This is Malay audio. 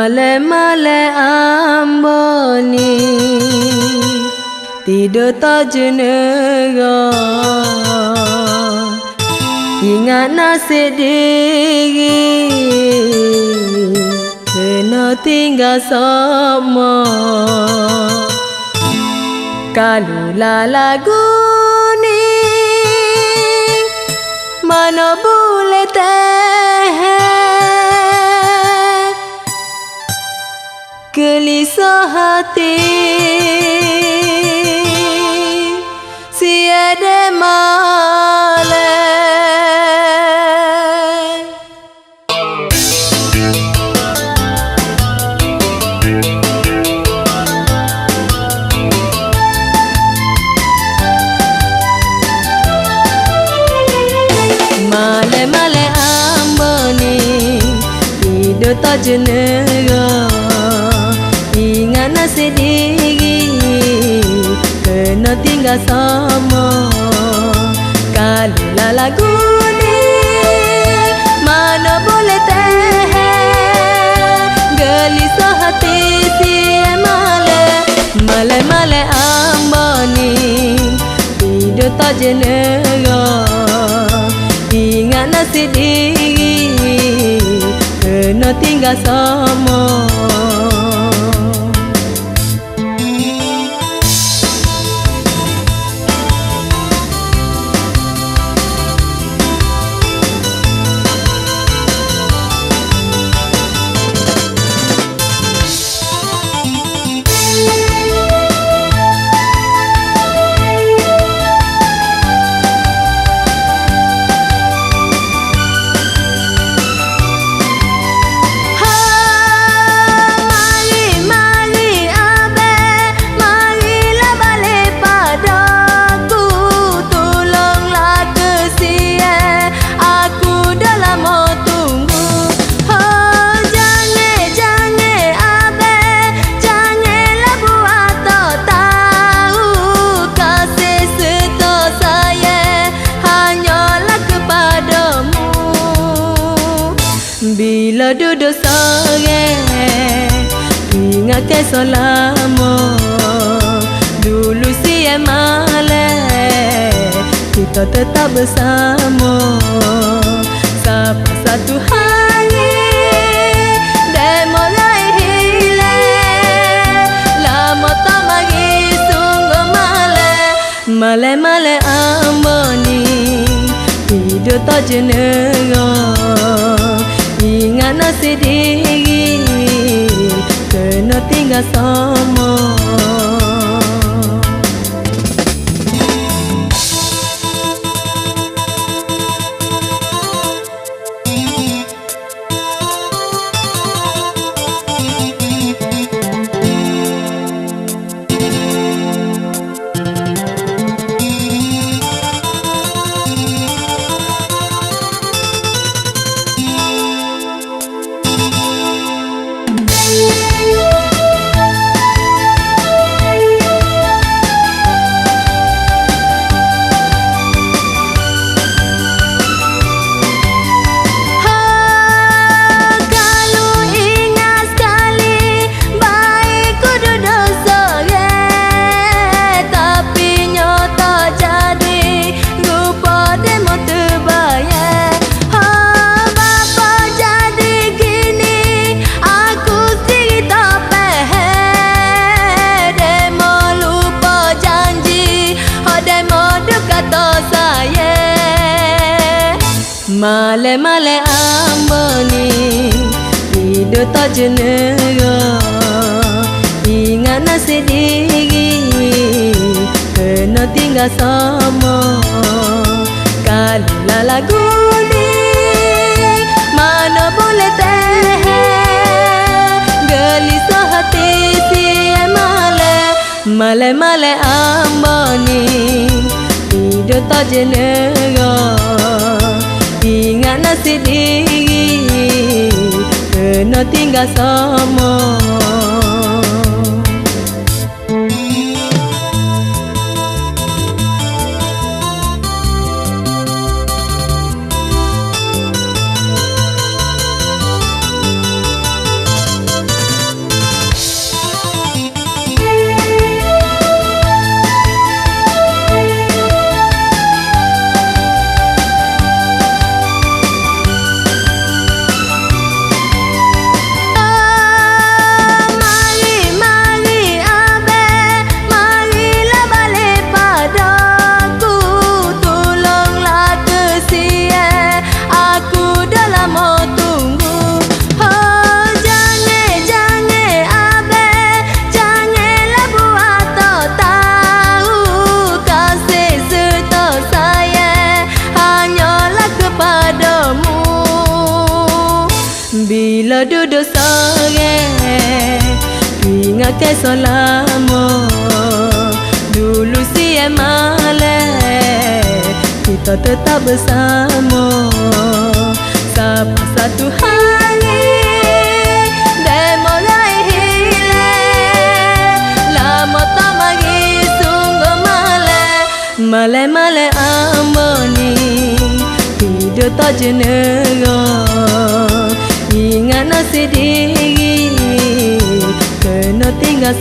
Male-male amboni tidur tak jenera, ingat nasib diri kena tinggal sama. Kalulah lagu ni mana boleh tahan gelisah hati siada malam. Male-male amboni tidur tak jenera, ingat nasib diri kena tinggal sama. Kalulah lagu ni mana boleh tahan gelisah hati si malam. Male-male amboni tidur tak jenera, ingat nasib diri kena tinggal sama. Bila duduk sore ingat kisah lama dulu siang malam kita tetap bersama. Sampai satu hari demo lain hilang, lama tak mari sungguh malam. Malam-malam amboni tidur tak jenera, ingat nasib diri kena tinggal sama. Malam-malam amboni tidur tak jenera, ingat nasib diri kena tinggal sama. Kalulah lagu ni mana boleh tahan gelisah hati si malam. Malam-malam amboni tidur tak jenera, ingat nasib diri kena tinggal sama. ingatkan selama dulu malam kita tetap bersama. Sampai satu hari dia mulai hilang, lama tak mari sungguh malam amba ni hidup tak jenera. Ingat nasib diri kena tinggal